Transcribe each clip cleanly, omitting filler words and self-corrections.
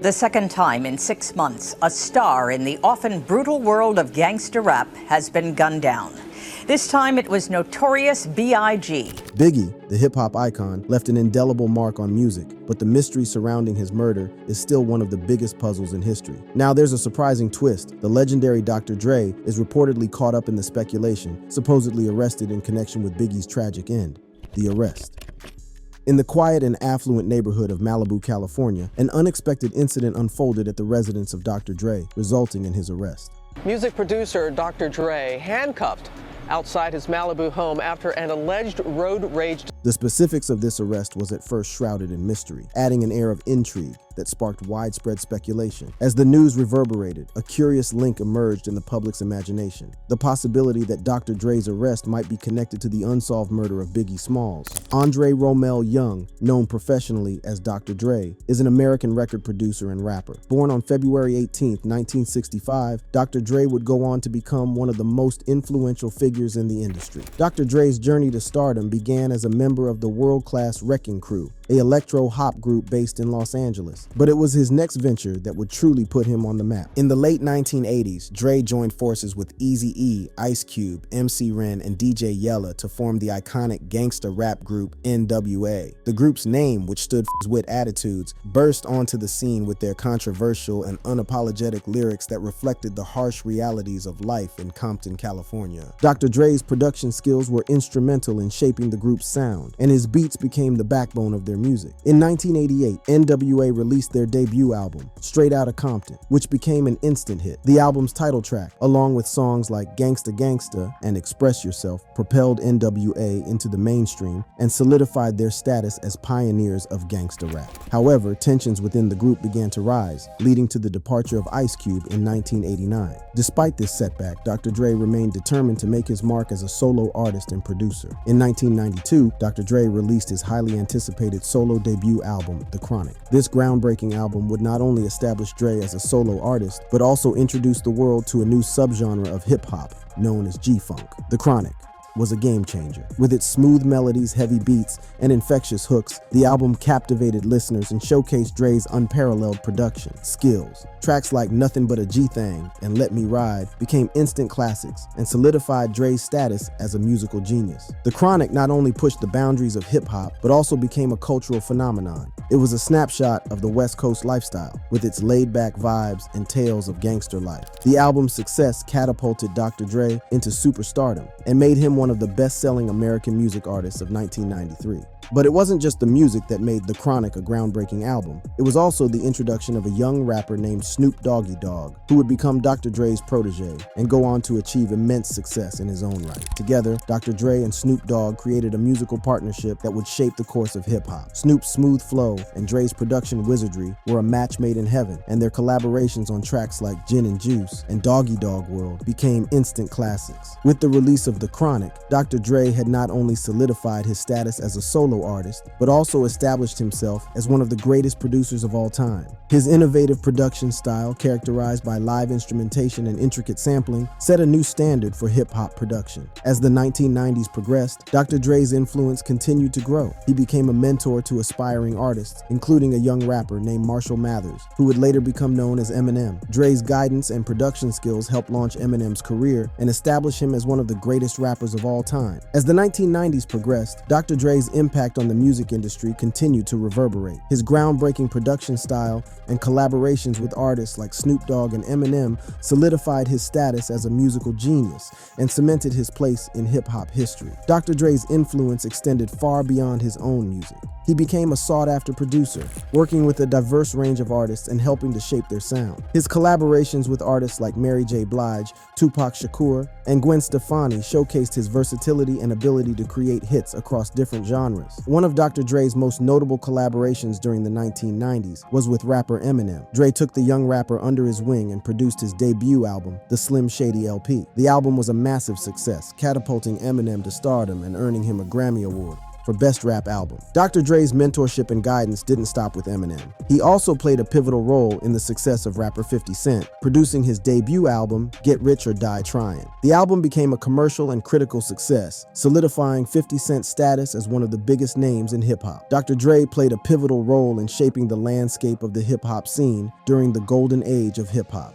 The second time in 6 months, a star in the often brutal world of gangster rap has been gunned down. This time it was Notorious B.I.G. Biggie, the hip-hop icon, left an indelible mark on music, but the mystery surrounding his murder is still one of the biggest puzzles in history. Now there's a surprising twist. The legendary Dr. Dre is reportedly caught up in the speculation, supposedly arrested in connection with Biggie's tragic end. The arrest. In the quiet and affluent neighborhood of Malibu, California, an unexpected incident unfolded at the residence of Dr. Dre, resulting in his arrest. Music producer Dr. Dre handcuffed outside his Malibu home after an alleged road rage. The specifics of this arrest was at first shrouded in mystery, adding an air of intrigue that sparked widespread speculation. As the news reverberated, a curious link emerged in the public's imagination: the possibility that Dr. Dre's arrest might be connected to the unsolved murder of Biggie Smalls. Andre Romell Young, known professionally as Dr. Dre, is an American record producer and rapper. Born on February 18, 1965, Dr. Dre would go on to become one of the most influential figures in the industry. Dr. Dre's journey to stardom began as a member of the world-class Wrecking Crew, an electro-hop group based in Los Angeles. But it was his next venture that would truly put him on the map. In the late 1980s, Dre joined forces with Eazy-E, Ice Cube, MC Ren, and DJ Yella to form the iconic gangsta rap group NWA. The group's name, which stood for His Wit Attitudes, burst onto the scene with their controversial and unapologetic lyrics that reflected the harsh realities of life in Compton, California. Dr. Dre's production skills were instrumental in shaping the group's sound, and his beats became the backbone of their music. In 1988, NWA released their debut album, Straight Outta Compton, which became an instant hit. The album's title track, along with songs like Gangsta Gangsta and Express Yourself, propelled NWA into the mainstream and solidified their status as pioneers of gangsta rap. However, tensions within the group began to rise, leading to the departure of Ice Cube in 1989. Despite this setback, Dr. Dre remained determined to make his mark as a solo artist and producer. In 1992, Dr. Dre released his highly anticipated solo debut album, The Chronic. This groundbreaking album would not only establish Dre as a solo artist, but also introduce the world to a new subgenre of hip-hop known as G-Funk. The Chronic was a game changer. With its smooth melodies, heavy beats, and infectious hooks, the album captivated listeners and showcased Dre's unparalleled production skills. Tracks like Nothing But a G-Thang and Let Me Ride became instant classics and solidified Dre's status as a musical genius. The Chronic not only pushed the boundaries of hip-hop, but also became a cultural phenomenon. It was a snapshot of the West Coast lifestyle, with its laid-back vibes and tales of gangster life. The album's success catapulted Dr. Dre into superstardom and made him one of the best-selling American music artists of 1993. But it wasn't just the music that made The Chronic a groundbreaking album. It was also the introduction of a young rapper named Snoop Doggy Dogg, who would become Dr. Dre's protege and go on to achieve immense success in his own right. Together, Dr. Dre and Snoop Dogg created a musical partnership that would shape the course of hip-hop. Snoop's smooth flow and Dre's production wizardry were a match made in heaven, and their collaborations on tracks like Gin and Juice and Doggy Dog World became instant classics. With the release of The Chronic, Dr. Dre had not only solidified his status as a solo artist, but also established himself as one of the greatest producers of all time. His innovative production style, characterized by live instrumentation and intricate sampling, set a new standard for hip-hop production. As the 1990s progressed, Dr. Dre's influence continued to grow. He became a mentor to aspiring artists, including a young rapper named Marshall Mathers, who would later become known as Eminem. Dre's guidance and production skills helped launch Eminem's career and establish him as one of the greatest rappers of all time. As the 1990s progressed, Dr. Dre's impact on the music industry continued to reverberate. His groundbreaking production style and collaborations with artists like Snoop Dogg and Eminem solidified his status as a musical genius and cemented his place in hip-hop history. Dr. Dre's influence extended far beyond his own music. He became a sought-after producer, working with a diverse range of artists and helping to shape their sound. His collaborations with artists like Mary J. Blige, Tupac Shakur, and Gwen Stefani showcased his versatility and ability to create hits across different genres. One of Dr. Dre's most notable collaborations during the 1990s was with rapper Eminem. Dre took the young rapper under his wing and produced his debut album, the Slim Shady LP. The album was a massive success, catapulting Eminem to stardom and earning him a Grammy Award. for Best Rap Album. Dr. Dre's mentorship and guidance didn't stop with Eminem. He also played a pivotal role in the success of rapper 50 Cent, producing his debut album, Get Rich or Die Trying. The album became a commercial and critical success, solidifying 50 Cent's status as one of the biggest names in hip-hop. Dr. Dre played a pivotal role in shaping the landscape of the hip-hop scene during the golden age of hip-hop.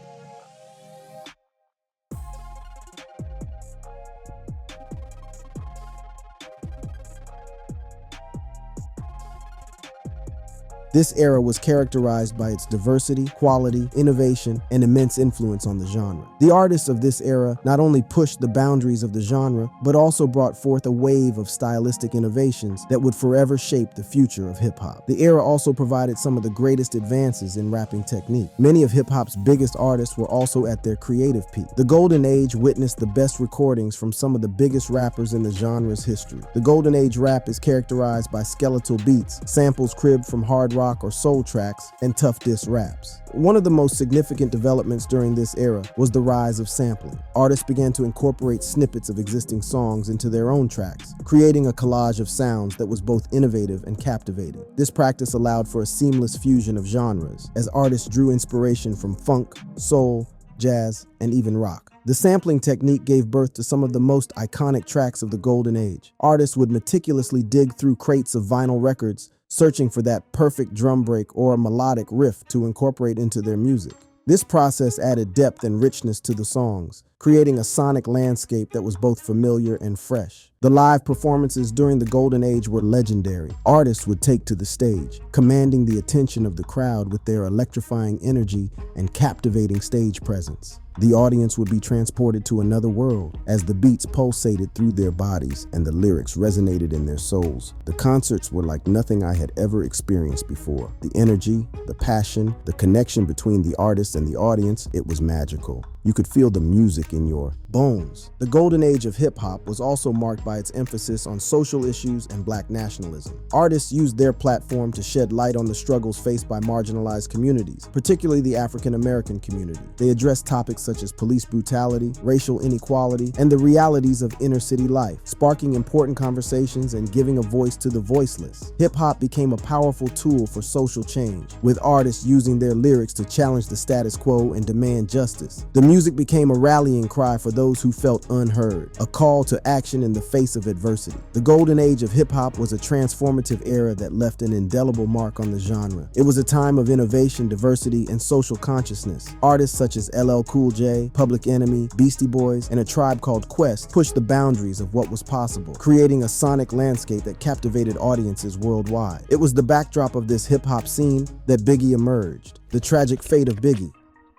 This era was characterized by its diversity, quality, innovation, and immense influence on the genre. The artists of this era not only pushed the boundaries of the genre, but also brought forth a wave of stylistic innovations that would forever shape the future of hip-hop. The era also provided some of the greatest advances in rapping technique. Many of hip-hop's biggest artists were also at their creative peak. The Golden Age witnessed the best recordings from some of the biggest rappers in the genre's history. The Golden Age rap is characterized by skeletal beats, samples cribbed from hard rock or soul tracks, and tough diss raps. One of the most significant developments during this era was the rise of sampling. Artists began to incorporate snippets of existing songs into their own tracks, creating a collage of sounds that was both innovative and captivating. This practice allowed for a seamless fusion of genres, as artists drew inspiration from funk, soul, jazz, and even rock. The sampling technique gave birth to some of the most iconic tracks of the Golden Age. Artists would meticulously dig through crates of vinyl records, searching for that perfect drum break or melodic riff to incorporate into their music. This process added depth and richness to the songs, creating a sonic landscape that was both familiar and fresh. The live performances during the Golden Age were legendary. Artists would take to the stage, commanding the attention of the crowd with their electrifying energy and captivating stage presence. The audience would be transported to another world as the beats pulsated through their bodies and the lyrics resonated in their souls. The concerts were like nothing I had ever experienced before. The energy, the passion, the connection between the artist and the audience, it was magical. You could feel the music in your bones. The Golden Age of hip-hop was also marked by its emphasis on social issues and Black nationalism. Artists used their platform to shed light on the struggles faced by marginalized communities, particularly the African American community. They addressed topics such as police brutality, racial inequality, and the realities of inner-city life, sparking important conversations and giving a voice to the voiceless. Hip-hop became a powerful tool for social change, with artists using their lyrics to challenge the status quo and demand justice. The music became a rallying cry for those who felt unheard, a call to action in the face of adversity. The Golden Age of hip-hop was a transformative era that left an indelible mark on the genre. It was a time of innovation, diversity, and social consciousness. Artists such as LL Cool J, Public Enemy, Beastie Boys, and A Tribe Called Quest pushed the boundaries of what was possible, creating a sonic landscape that captivated audiences worldwide. It was the backdrop of this hip-hop scene that Biggie emerged. The tragic fate of Biggie.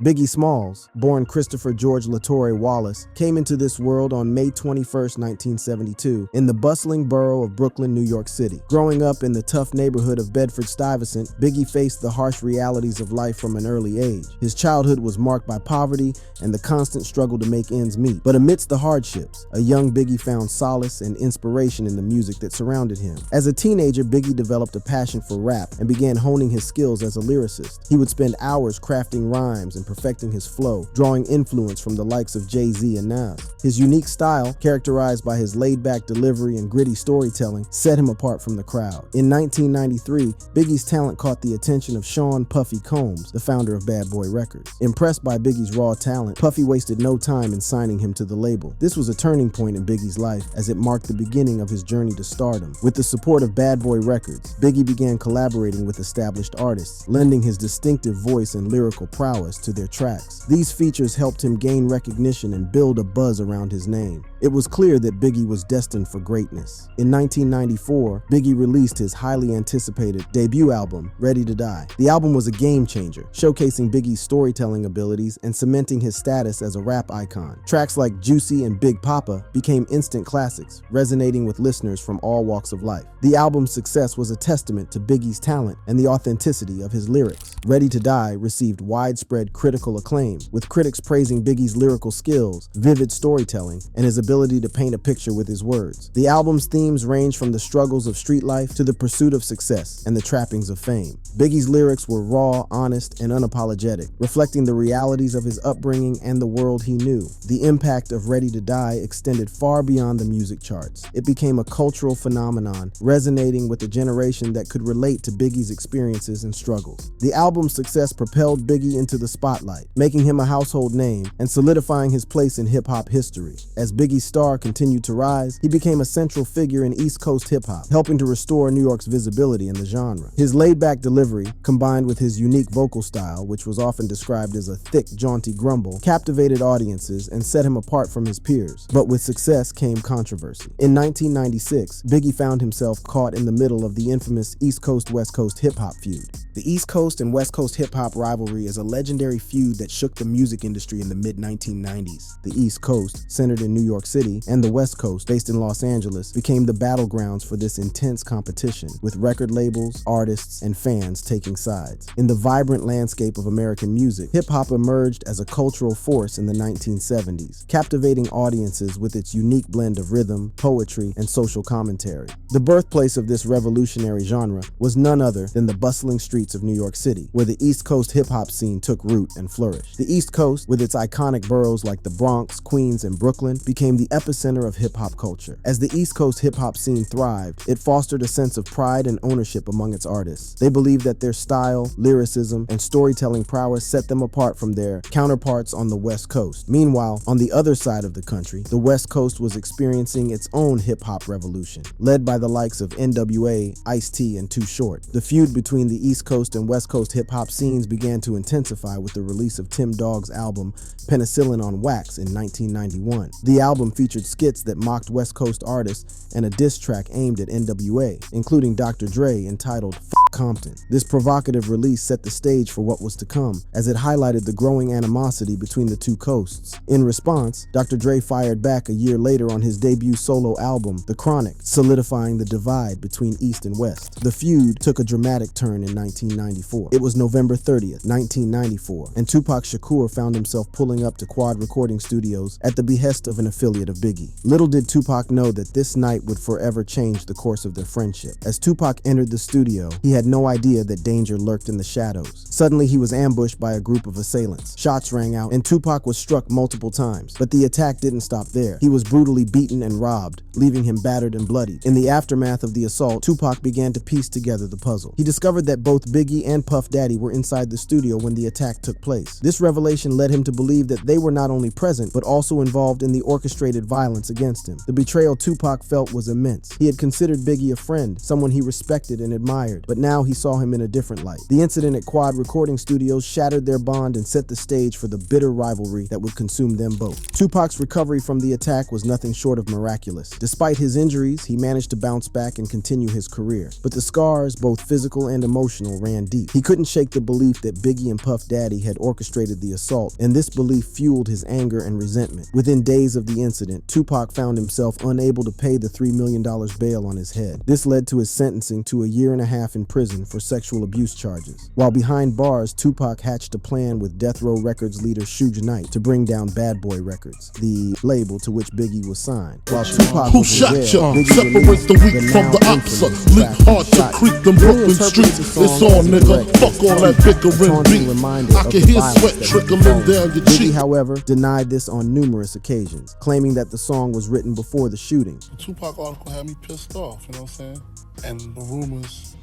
Biggie Smalls, born Christopher George LaTorre Wallace, came into this world on May 21, 1972, in the bustling borough of Brooklyn, New York City. Growing up in the tough neighborhood of Bedford-Stuyvesant, Biggie faced the harsh realities of life from an early age. His childhood was marked by poverty and the constant struggle to make ends meet. But amidst the hardships, a young Biggie found solace and inspiration in the music that surrounded him. As a teenager, Biggie developed a passion for rap and began honing his skills as a lyricist. He would spend hours crafting rhymes and perfecting his flow, drawing influence from the likes of Jay-Z and Nas. His unique style, characterized by his laid-back delivery and gritty storytelling, set him apart from the crowd. In 1993, Biggie's talent caught the attention of Sean "Puffy" Combs, the founder of Bad Boy Records. Impressed by Biggie's raw talent, Puffy wasted no time in signing him to the label. This was a turning point in Biggie's life, as it marked the beginning of his journey to stardom. With the support of Bad Boy Records, Biggie began collaborating with established artists, lending his distinctive voice and lyrical prowess to their tracks. These features helped him gain recognition and build a buzz around his name. It was clear that Biggie was destined for greatness. In 1994, Biggie released his highly anticipated debut album, Ready to Die. The album was a game changer, showcasing Biggie's storytelling abilities and cementing his status as a rap icon. Tracks like Juicy and Big Papa became instant classics, resonating with listeners from all walks of life. The album's success was a testament to Biggie's talent and the authenticity of his lyrics. Ready to Die received widespread critical acclaim, with critics praising Biggie's lyrical skills, vivid storytelling, and his ability ability to paint a picture with his words. The album's themes range from the struggles of street life to the pursuit of success and the trappings of fame. Biggie's lyrics were raw, honest, and unapologetic, reflecting the realities of his upbringing and the world he knew. The impact of Ready to Die extended far beyond the music charts. It became a cultural phenomenon, resonating with a generation that could relate to Biggie's experiences and struggles. The album's success propelled Biggie into the spotlight, making him a household name and solidifying his place in hip-hop history. As Biggie's star continued to rise, he became a central figure in East Coast hip-hop, helping to restore New York's visibility in the genre. His laid-back delivery, combined with his unique vocal style, which was often described as a thick, jaunty grumble, captivated audiences and set him apart from his peers. But with success came controversy. In 1996, Biggie found himself caught in the middle of the infamous East Coast-West Coast hip-hop feud. The East Coast and West Coast hip-hop rivalry is a legendary feud that shook the music industry in the mid-1990s. The East Coast, centered in New York City, and the West Coast, based in Los Angeles, became the battlegrounds for this intense competition, with record labels, artists, and fans taking sides. In the vibrant landscape of American music, hip-hop emerged as a cultural force in the 1970s, captivating audiences with its unique blend of rhythm, poetry, and social commentary. The birthplace of this revolutionary genre was none other than the bustling streets of New York City, where the East Coast hip-hop scene took root and flourished. The East Coast, with its iconic boroughs like the Bronx, Queens, and Brooklyn, became the epicenter of hip-hop culture. As the East Coast hip-hop scene thrived, it fostered a sense of pride and ownership among its artists. They believed that their style, lyricism, and storytelling prowess set them apart from their counterparts on the West Coast. Meanwhile, on the other side of the country, the West Coast was experiencing its own hip-hop revolution, led by the likes of NWA, Ice-T, and Too Short. The feud between the East Coast and West Coast hip-hop scenes began to intensify with the release of Tim Dogg's album Penicillin on Wax in 1991. The album featured skits that mocked West Coast artists and a diss track aimed at NWA, including Dr. Dre entitled F*** Compton. This provocative release set the stage for what was to come, as it highlighted the growing animosity between the two coasts. In response, Dr. Dre fired back a year later on his debut solo album, The Chronic, solidifying the divide between East and West. The feud took a dramatic turn in 1994. It was November 30th, 1994, and Tupac Shakur found himself pulling up to Quad Recording Studios at the behest of an affiliate of Biggie. Little did Tupac know that this night would forever change the course of their friendship. As Tupac entered the studio, he had no idea that danger lurked in the shadows. Suddenly, he was ambushed by a group of assailants. Shots rang out, and Tupac was struck multiple times. But the attack didn't stop there. He was brutally beaten and robbed, leaving him battered and bloodied. In the aftermath of the assault, Tupac began to piece together the puzzle. He discovered that both Biggie and Puff Daddy were inside the studio when the attack took place. This revelation led him to believe that they were not only present, but also involved in the orchestrated violence against him. The betrayal Tupac felt was immense. He had considered Biggie a friend, someone he respected and admired, but now he saw him in a different light. The incident at Quad Recording Studios shattered their bond and set the stage for the bitter rivalry that would consume them both. Tupac's recovery from the attack was nothing short of miraculous. Despite his injuries, he managed to bounce back and continue his career. But the scars, both physical and emotional, ran deep. He couldn't shake the belief that Biggie and Puff Daddy had orchestrated the assault, and this belief fueled his anger and resentment. Within days of the incident, Tupac found himself unable to pay the $3 million bail on his head. This led to his sentencing to a 1.5 years in prison for sexual abuse charges. While behind bars, Tupac hatched a plan with Death Row Records leader Suge Knight to bring down Bad Boy Records, the label to which Biggie was signed. While Tupac Who was shot in jail, y'all? Biggie Separate released the weak from now the opposite. infamous Link track, hard to Shot. creep them Billy Brooklyn interprets streets. the song It's as on, a nigga. direct Fuck all that bickering taunting beef. reminder I of can the hear violence sweat that was trickling involved. down your Biggie, cheek. however, denied this on numerous occasions, claiming that the song was written before the shooting. The Tupac article had me pissed off, you know what I'm saying? And the rumors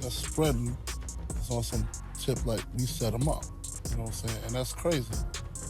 that's spreading is on some tip like we set him up, you know what I'm saying? And that's crazy.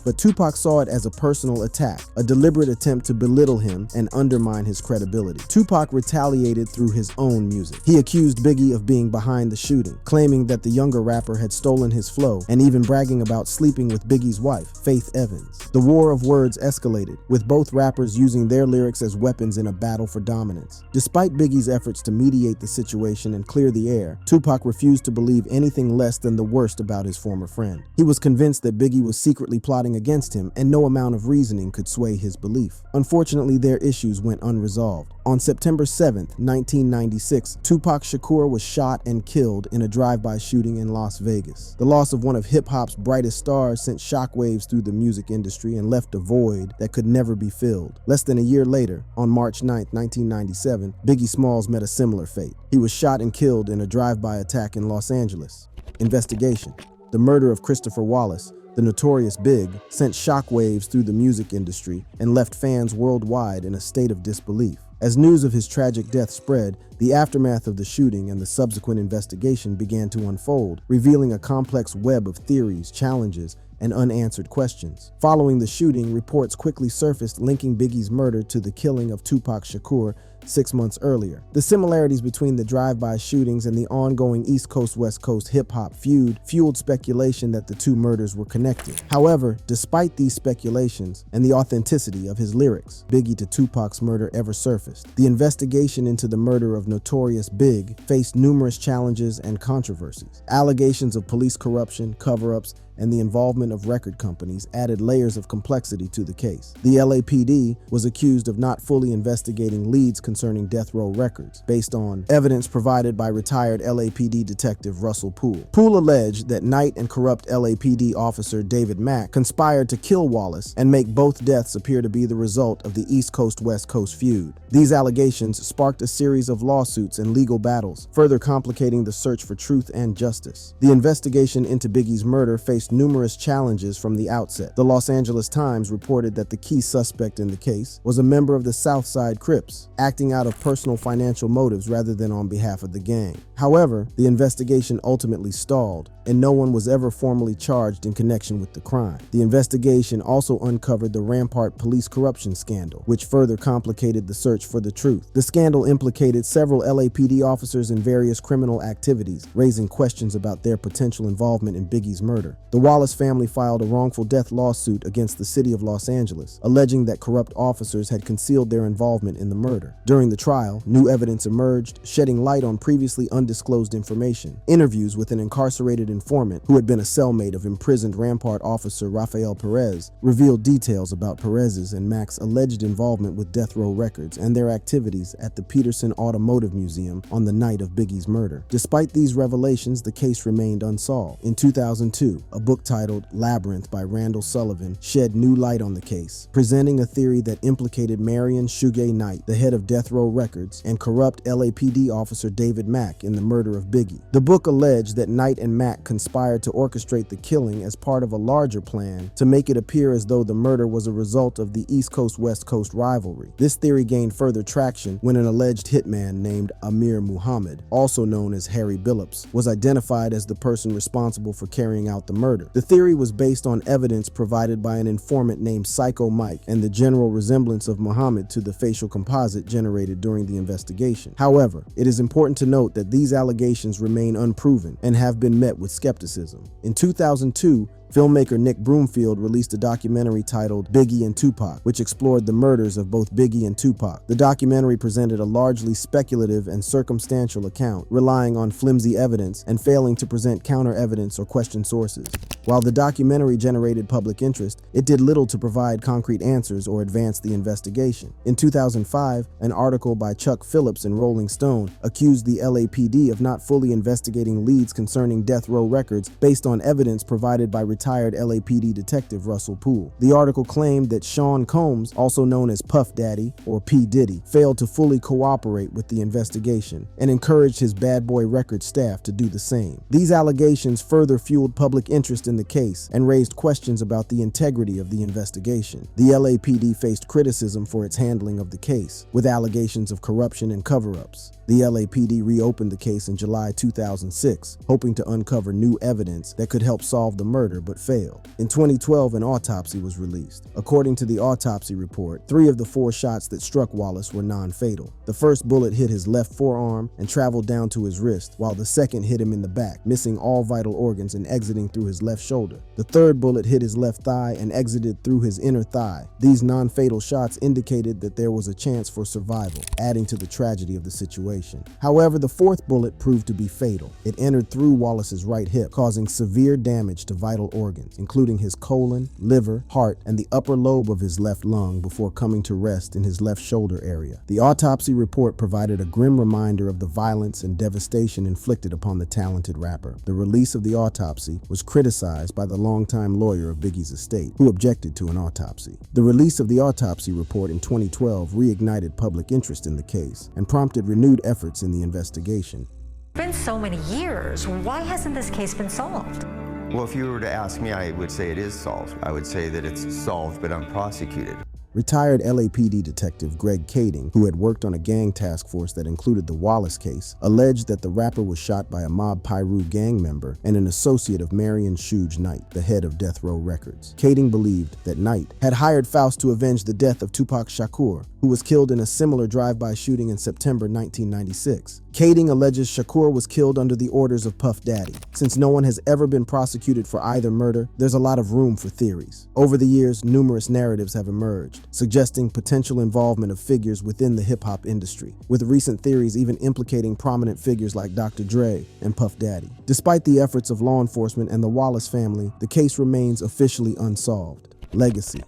But Tupac saw it as a personal attack, a deliberate attempt to belittle him and undermine his credibility. Tupac retaliated through his own music. He accused Biggie of being behind the shooting, claiming that the younger rapper had stolen his flow and even bragging about sleeping with Biggie's wife, Faith Evans. The war of words escalated, with both rappers using their lyrics as weapons in a battle for dominance. Despite Biggie's efforts to mediate the situation and clear the air, Tupac refused to believe anything less than the worst about his former friend. He was convinced that Biggie was secretly plotting plotting against him, and no amount of reasoning could sway his belief. Unfortunately, their issues went unresolved. On September 7, 1996, Tupac Shakur was shot and killed in a drive-by shooting in Las Vegas. The loss of one of hip-hop's brightest stars sent shockwaves through the music industry and left a void that could never be filled. Less than a year later, on March 9, 1997, Biggie Smalls met a similar fate. He was shot and killed in a drive-by attack in Los Angeles. Investigation. The murder of Christopher Wallace, the notorious Big, sent shockwaves through the music industry and left fans worldwide in a state of disbelief. As news of his tragic death spread, the aftermath of the shooting and the subsequent investigation began to unfold, revealing a complex web of theories, challenges, and unanswered questions. Following the shooting, reports quickly surfaced linking Biggie's murder to the killing of Tupac Shakur 6 months earlier. The similarities between the drive-by shootings and the ongoing East Coast-West Coast hip-hop feud fueled speculation that the two murders were connected. However, despite these speculations and the authenticity of his lyrics, Biggie to Tupac's murder ever surfaced. The investigation into the murder of notorious Big faced numerous challenges and controversies. Allegations of police corruption, cover-ups, and the involvement of record companies added layers of complexity to the case. The LAPD was accused of not fully investigating leads concerning Death Row Records, based on evidence provided by retired LAPD detective Russell Poole. Poole alleged that Knight and corrupt LAPD officer David Mack conspired to kill Wallace and make both deaths appear to be the result of the East Coast-West Coast feud. These allegations sparked a series of lawsuits and legal battles, further complicating the search for truth and justice. The investigation into Biggie's murder faced numerous challenges from the outset. The Los Angeles Times reported that the key suspect in the case was a member of the Southside Crips, acting out of personal financial motives rather than on behalf of the gang. However, the investigation ultimately stalled, and no one was ever formally charged in connection with the crime. The investigation also uncovered the Rampart police corruption scandal, which further complicated the search for the truth. The scandal implicated several LAPD officers in various criminal activities, raising questions about their potential involvement in Biggie's murder. The Wallace family filed a wrongful death lawsuit against the city of Los Angeles, alleging that corrupt officers had concealed their involvement in the murder. During the trial, new evidence emerged, shedding light on previously undisclosed information. Interviews with an incarcerated informant who had been a cellmate of imprisoned Rampart officer Rafael Perez revealed details about Perez's and Mac's alleged involvement with Death Row Records and their activities at the Peterson Automotive Museum on the night of Biggie's murder. Despite these revelations, the case remained unsolved. In 2002, a book titled Labyrinth by Randall Sullivan shed new light on the case, presenting a theory that implicated Marion Shuge Knight, the head of Death Row Records, and corrupt LAPD officer David Mack in the murder of Biggie. The book alleged that Knight and Mack conspired to orchestrate the killing as part of a larger plan to make it appear as though the murder was a result of the East Coast-West Coast rivalry. This theory gained further traction when an alleged hitman named Amir Muhammad, also known as Harry Billups, was identified as the person responsible for carrying out the murder. The theory was based on evidence provided by an informant named Psycho Mike and the general resemblance of Muhammad to the facial composite generated during the investigation. However, it is important to note that these allegations remain unproven and have been met with skepticism. In 2002, filmmaker Nick Broomfield released a documentary titled Biggie and Tupac, which explored the murders of both Biggie and Tupac. The documentary presented a largely speculative and circumstantial account, relying on flimsy evidence and failing to present counter-evidence or question sources. While the documentary generated public interest, it did little to provide concrete answers or advance the investigation. In 2005, an article by Chuck Phillips in Rolling Stone accused the LAPD of not fully investigating leads concerning Death Row Records based on evidence provided by retired LAPD detective Russell Poole. The article claimed that Sean Combs, also known as Puff Daddy or P. Diddy, failed to fully cooperate with the investigation and encouraged his Bad Boy Records staff to do the same. These allegations further fueled public interest in the case and raised questions about the integrity of the investigation. The LAPD faced criticism for its handling of the case, with allegations of corruption and cover-ups. The LAPD reopened the case in July 2006, hoping to uncover new evidence that could help solve the murder, but failed. In 2012, an autopsy was released. According to the autopsy report, 3 of the 4 shots that struck Wallace were non-fatal. The first bullet hit his left forearm and traveled down to his wrist, while the second hit him in the back, missing all vital organs and exiting through his left shoulder. The third bullet hit his left thigh and exited through his inner thigh. These non-fatal shots indicated that there was a chance for survival, adding to the tragedy of the situation. However, the 4th bullet proved to be fatal. It entered through Wallace's right hip, causing severe damage to vital organs, including his colon, liver, heart, and the upper lobe of his left lung before coming to rest in his left shoulder area. The autopsy report provided a grim reminder of the violence and devastation inflicted upon the talented rapper. The release of the autopsy was criticized by the longtime lawyer of Biggie's estate, who objected to an autopsy. The release of the autopsy report in 2012 reignited public interest in the case and prompted renewed efforts in the investigation. It's been so many years. Why hasn't this case been solved? Well, if you were to ask me, I would say it is solved. I would say that it's solved but unprosecuted. Retired LAPD detective Greg Kading, who had worked on a gang task force that included the Wallace case, alleged that the rapper was shot by a Mob Piru gang member and an associate of Marion Shuge Knight, the head of Death Row Records. Kading believed that Knight had hired Faust to avenge the death of Tupac Shakur, who was killed in a similar drive-by shooting in September 1996. Kading alleges Shakur was killed under the orders of Puff Daddy. Since no one has ever been prosecuted for either murder, there's a lot of room for theories. Over the years, numerous narratives have emerged, suggesting potential involvement of figures within the hip-hop industry, with recent theories even implicating prominent figures like Dr. Dre and Puff Daddy. Despite the efforts of law enforcement and the Wallace family, the case remains officially unsolved. Legacy.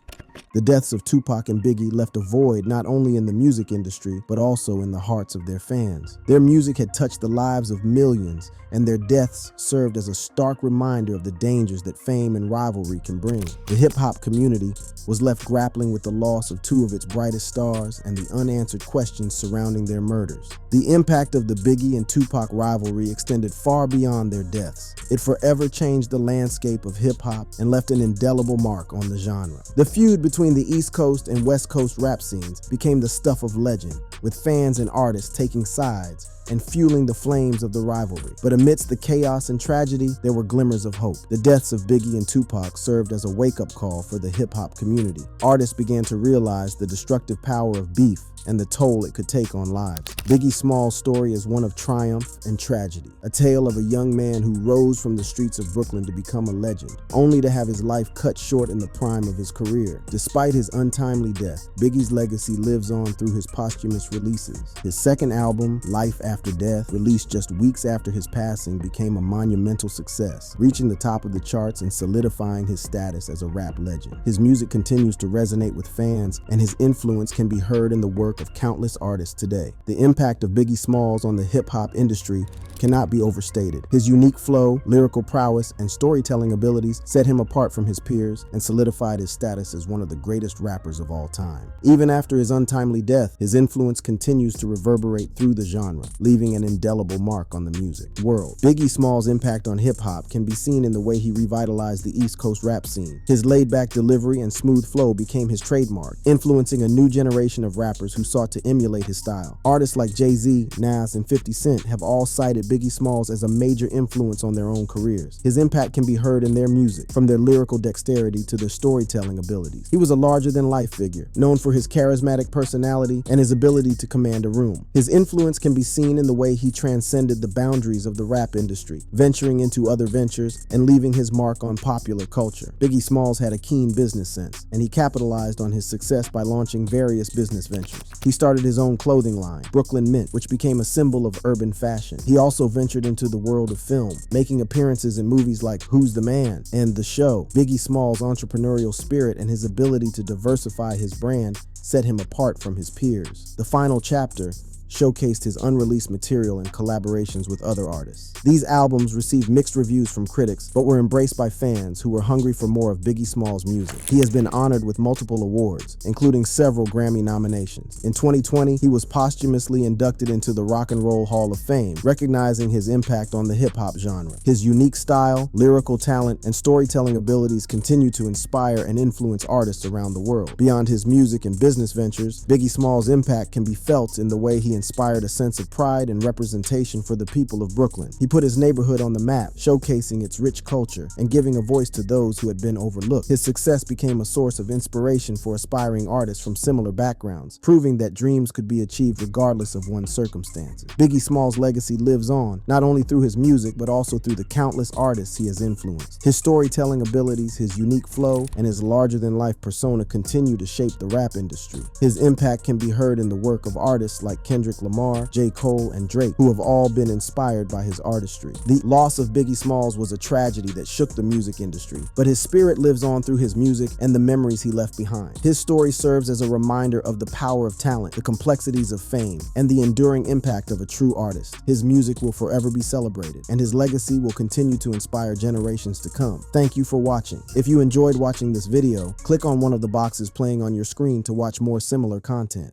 The deaths of Tupac and Biggie left a void not only in the music industry, but also in the hearts of their fans. Their music had touched the lives of millions, and their deaths served as a stark reminder of the dangers that fame and rivalry can bring. The hip-hop community was left grappling with the loss of two of its brightest stars and the unanswered questions surrounding their murders. The impact of the Biggie and Tupac rivalry extended far beyond their deaths. It forever changed the landscape of hip-hop and left an indelible mark on the genre. The feud between the East Coast and West Coast rap scenes became the stuff of legend, with fans and artists taking sides and fueling the flames of the rivalry. But amidst the chaos and tragedy, there were glimmers of hope. The deaths of Biggie and Tupac served as a wake-up call for the hip-hop community. Artists began to realize the destructive power of beef and the toll it could take on lives. Biggie Small's story is one of triumph and tragedy, a tale of a young man who rose from the streets of Brooklyn to become a legend, only to have his life cut short in the prime of his career. Despite his untimely death, Biggie's legacy lives on through his posthumous releases. His second album, Life After Death, released just weeks after his passing, became a monumental success, reaching the top of the charts and solidifying his status as a rap legend. His music continues to resonate with fans, and his influence can be heard in the work of countless artists today. The impact of Biggie Smalls on the hip-hop industry cannot be overstated. His unique flow, lyrical prowess, and storytelling abilities set him apart from his peers and solidified his status as one of the greatest rappers of all time. Even after his untimely death, his influence continues to reverberate through the genre, leaving an indelible mark on the music world. Biggie Smalls' impact on hip-hop can be seen in the way he revitalized the East Coast rap scene. His laid-back delivery and smooth flow became his trademark, influencing a new generation of rappers who sought to emulate his style. Artists like Jay-Z, Nas, and 50 Cent have all cited Biggie Smalls as a major influence on their own careers. His impact can be heard in their music, from their lyrical dexterity to their storytelling abilities. He was a larger-than-life figure, known for his charismatic personality and his ability to command a room. His influence can be seen in the way he transcended the boundaries of the rap industry, venturing into other ventures and leaving his mark on popular culture. Biggie Smalls had a keen business sense, and he capitalized on his success by launching various business ventures. He started his own clothing line, Brooklyn Mint, which became a symbol of urban fashion. He also ventured into the world of film, making appearances in movies like Who's the Man and The Show. Biggie Smalls' entrepreneurial spirit and his ability to diversify his brand set him apart from his peers. The final chapter showcased his unreleased material and collaborations with other artists. These albums received mixed reviews from critics, but were embraced by fans who were hungry for more of Biggie Smalls' music. He has been honored with multiple awards, including several Grammy nominations. In 2020, he was posthumously inducted into the Rock and Roll Hall of Fame, recognizing his impact on the hip-hop genre. His unique style, lyrical talent, and storytelling abilities continue to inspire and influence artists around the world. Beyond his music and business ventures, Biggie Smalls' impact can be felt in the way he inspired a sense of pride and representation for the people of Brooklyn. He put his neighborhood on the map, showcasing its rich culture and giving a voice to those who had been overlooked. His success became a source of inspiration for aspiring artists from similar backgrounds, proving that dreams could be achieved regardless of one's circumstances. Biggie Smalls' legacy lives on, not only through his music, but also through the countless artists he has influenced. His storytelling abilities, his unique flow, and his larger-than-life persona continue to shape the rap industry. His impact can be heard in the work of artists like Kendrick Kendrick Lamar, J. Cole, and Drake, who have all been inspired by his artistry. The loss of Biggie Smalls was a tragedy that shook the music industry, but his spirit lives on through his music and the memories he left behind. His story serves as a reminder of the power of talent, the complexities of fame, and the enduring impact of a true artist. His music will forever be celebrated, and his legacy will continue to inspire generations to come. Thank you for watching. If you enjoyed watching this video, click on one of the boxes playing on your screen to watch more similar content.